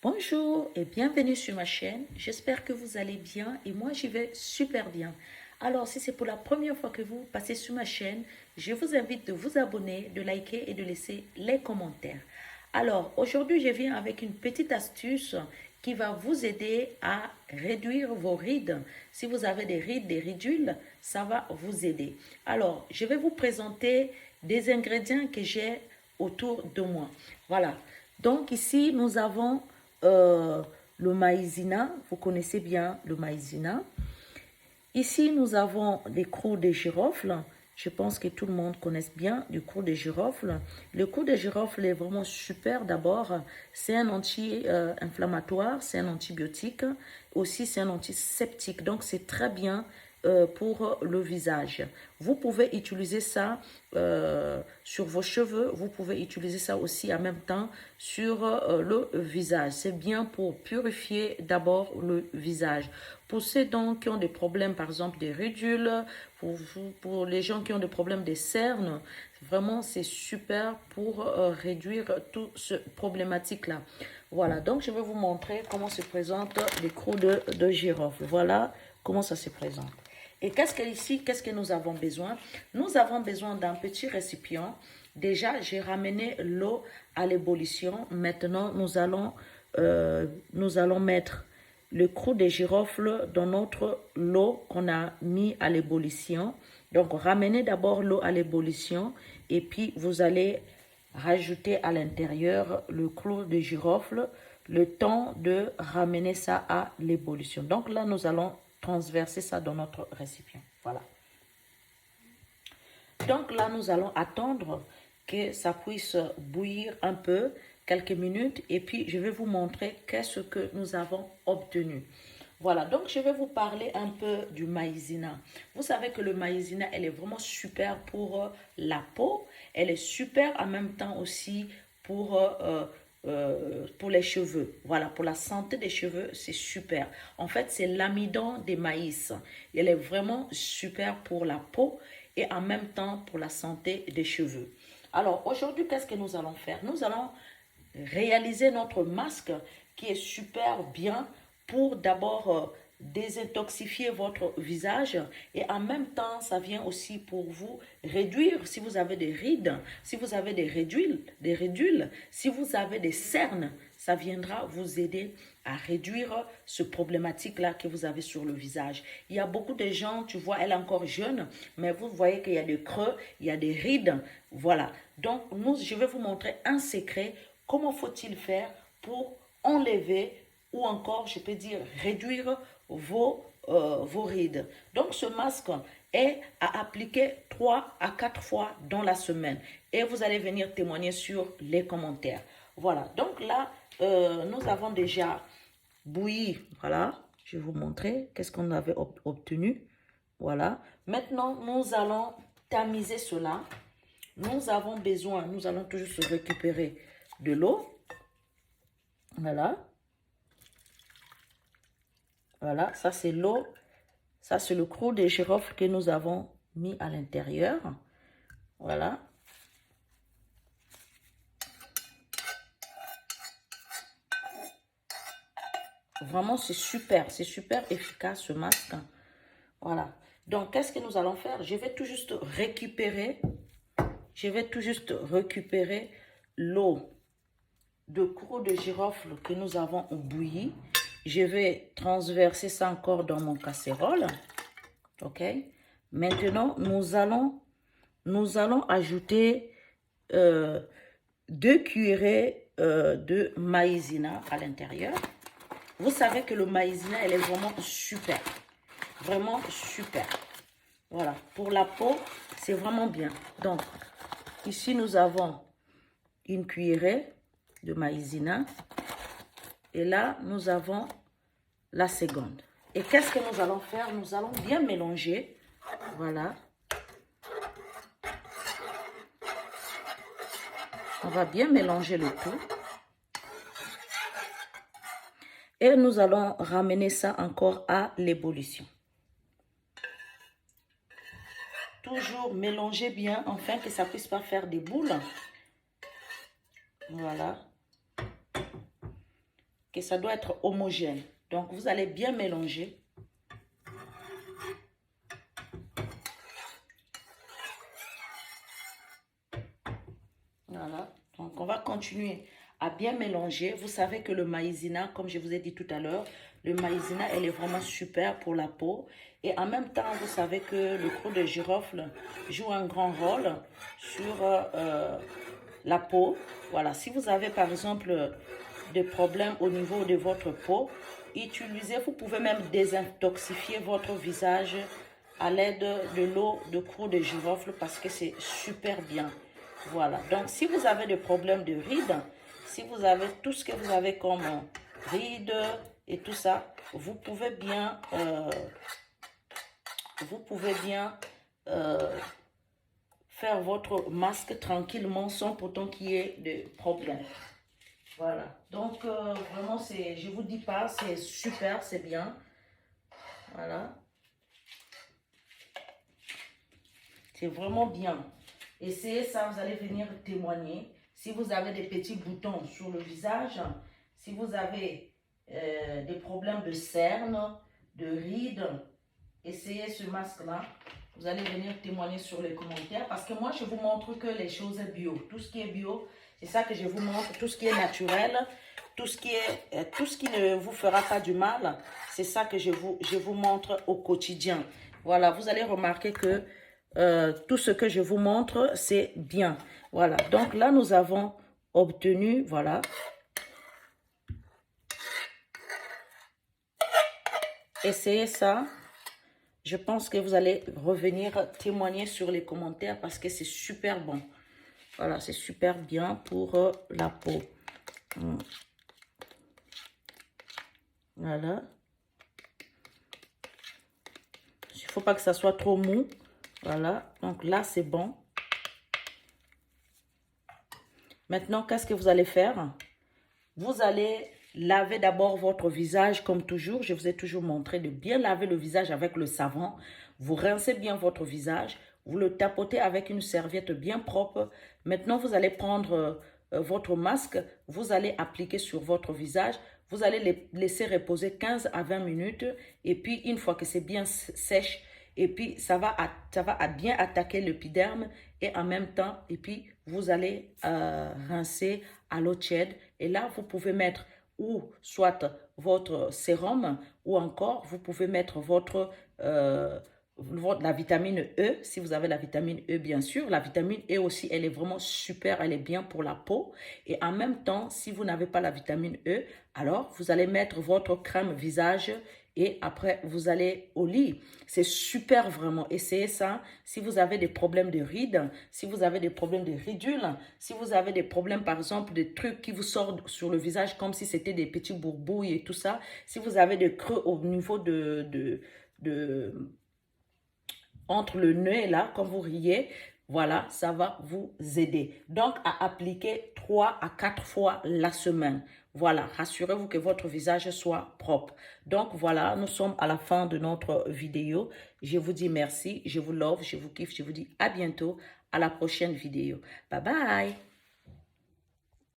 Bonjour et bienvenue sur ma chaîne. J'espère que vous allez bien et moi j'y vais super bien. Alors si c'est pour la première fois que vous passez sur ma chaîne, je vous invite de vous abonner, de liker et de laisser les commentaires. Alors aujourd'hui je viens avec une petite astuce qui va vous aider à réduire vos rides. Si vous avez des rides, des ridules, ça va vous aider. Alors je vais vous présenter des ingrédients que j'ai autour de moi. Voilà. Donc ici nous avons euh, le maïzena, vous connaissez bien le maïzena. Ici, nous avons des crous de girofle. Je pense que tout le monde connaît bien du crou de girofle. Le crou de girofle est vraiment super d'abord. C'est un anti-inflammatoire, c'est un antibiotique. Aussi, c'est un antiseptique. Donc, c'est très bien pour le visage. Vous pouvez utiliser ça sur vos cheveux. Vous pouvez utiliser ça aussi en même temps sur le visage. C'est bien pour purifier d'abord le visage. Pour ceux donc qui ont des problèmes, par exemple des ridules, pour les gens qui ont des problèmes des cernes, vraiment c'est super pour réduire toute cette problématique-là. Voilà, donc je vais vous montrer comment se présentent les crous de girofle. Voilà comment ça se présente. Et qu'est-ce que nous avons besoin? Nous avons besoin d'un petit récipient. Déjà, j'ai ramené l'eau à l'ébullition. Maintenant, nous allons mettre le crou de girofle dans notre eau qu'on a mis à l'ébullition. Donc, ramenez d'abord l'eau à l'ébullition et puis vous allez rajouter à l'intérieur le crou de girofle le temps de ramener ça à l'ébullition. Donc là, nous allons transverser ça dans notre récipient. Voilà. Donc là, nous allons attendre que ça puisse bouillir un peu, quelques minutes, et puis je vais vous montrer qu'est-ce que nous avons obtenu. Voilà, donc je vais vous parler un peu du maïzena. Vous savez que le maïzena, elle est vraiment super pour la peau. Elle est super en même temps aussi pour les cheveux. Voilà, pour la santé des cheveux, c'est super. En fait, c'est l'amidon des maïs. Elle est vraiment super pour la peau et en même temps pour la santé des cheveux. Alors, aujourd'hui, qu'est-ce que nous allons faire? Nous allons réaliser notre masque qui est super bien pour d'abord désintoxifier votre visage et en même temps ça vient aussi pour vous réduire si vous avez des rides, si vous avez des ridules, si vous avez des cernes, ça viendra vous aider à réduire ce problématique là que vous avez sur le visage. Il y a beaucoup de gens, tu vois, elle est encore jeune, mais vous voyez qu'il y a des creux, il y a des rides, voilà. Donc je vais vous montrer un secret. Comment faut-il faire pour enlever ou encore, je peux dire, réduire vos rides? Donc, ce masque est à appliquer 3 à 4 fois dans la semaine. Et vous allez venir témoigner sur les commentaires. Voilà, donc là, nous avons déjà bouilli. Voilà, je vais vous montrer qu'est-ce qu'on avait obtenu. Voilà, maintenant, nous allons tamiser cela. Nous avons besoin, nous allons toujours se récupérer de l'eau. Voilà. Voilà, ça c'est l'eau. Ça c'est le crou de girofle que nous avons mis à l'intérieur. Voilà. Vraiment, c'est super efficace ce masque. Voilà. Donc, qu'est-ce que nous allons faire? Je vais tout juste récupérer l'eau de crou de girofle que nous avons bouilli. Je vais transverser ça encore dans mon casserole. OK? Maintenant, nous allons ajouter 2 cuillerées de maïzena à l'intérieur. Vous savez que le maïzena, elle est vraiment super. Vraiment super. Voilà. Pour la peau, c'est vraiment bien. Donc, ici, nous avons une cuillerée de maïzena. Et là, nous avons la seconde. Et qu'est-ce que nous allons faire? Nous allons bien mélanger. Voilà. On va bien mélanger le tout. Et nous allons ramener ça encore à l'ébullition. Toujours mélanger bien afin que ça ne puisse pas faire des boules. Voilà. que ça doit être homogène. Donc, vous allez bien mélanger. Voilà. Donc, on va continuer à bien mélanger. Vous savez que le maïzena, comme je vous ai dit tout à l'heure, le maïzena, elle est vraiment super pour la peau. Et en même temps, vous savez que le cru de girofle joue un grand rôle sur la peau. Voilà, si vous avez par exemple des problèmes au niveau de votre peau, utilisez, vous pouvez même désintoxifier votre visage à l'aide de l'eau de cru de girofle parce que c'est super bien. Voilà, donc si vous avez des problèmes de rides, si vous avez tout ce que vous avez comme rides et tout ça, vous pouvez bien faire votre masque tranquillement sans pourtant qu'il y ait de problème. Voilà, donc vraiment, je vous dis pas, c'est super, c'est bien. Voilà. C'est vraiment bien. Essayez ça, vous allez venir témoigner. Si vous avez des petits boutons sur le visage, si vous avez des problèmes de cernes, de rides, essayez ce masque-là. Vous allez venir témoigner sur les commentaires parce que moi, je vous montre que les choses bio. Tout ce qui est bio, c'est ça que je vous montre. Tout ce qui est naturel, tout ce qui ne vous fera pas du mal, c'est ça que je vous montre au quotidien. Voilà, vous allez remarquer que tout ce que je vous montre, c'est bien. Voilà, donc là, nous avons obtenu, voilà. Essayez ça. Je pense que vous allez revenir témoigner sur les commentaires parce que c'est super bon. Voilà, c'est super bien pour la peau. Voilà. Il ne faut pas que ça soit trop mou. Voilà, donc là, c'est bon. Maintenant, qu'est-ce que vous allez faire? Vous allez laver d'abord votre visage comme toujours. Je vous ai toujours montré de bien laver le visage avec le savon. Vous rincez bien votre visage. Vous le tapotez avec une serviette bien propre. Maintenant, vous allez prendre votre masque. Vous allez appliquer sur votre visage. Vous allez les laisser reposer 15 à 20 minutes. Et puis, une fois que c'est bien sèche, et puis ça va bien attaquer l'épiderme et en même temps, et puis vous allez rincer à l'eau tiède. Et là, vous pouvez mettre ou soit votre sérum ou encore vous pouvez mettre la vitamine E, si vous avez la vitamine E bien sûr. La vitamine E aussi, elle est vraiment super, elle est bien pour la peau. Et en même temps, si vous n'avez pas la vitamine E, alors vous allez mettre votre crème visage et après, vous allez au lit. C'est super vraiment. Essayez ça. Si vous avez des problèmes de rides, si vous avez des problèmes de ridules, si vous avez des problèmes, par exemple, des trucs qui vous sortent sur le visage comme si c'était des petits bourbouilles et tout ça. Si vous avez des creux au niveau entre le nez là, quand vous riez, voilà, ça va vous aider. Donc, à appliquer 3 à 4 fois la semaine. Voilà, rassurez-vous que votre visage soit propre. Donc, voilà, nous sommes à la fin de notre vidéo. Je vous dis merci, je vous love, je vous kiffe, je vous dis à bientôt, à la prochaine vidéo. Bye bye!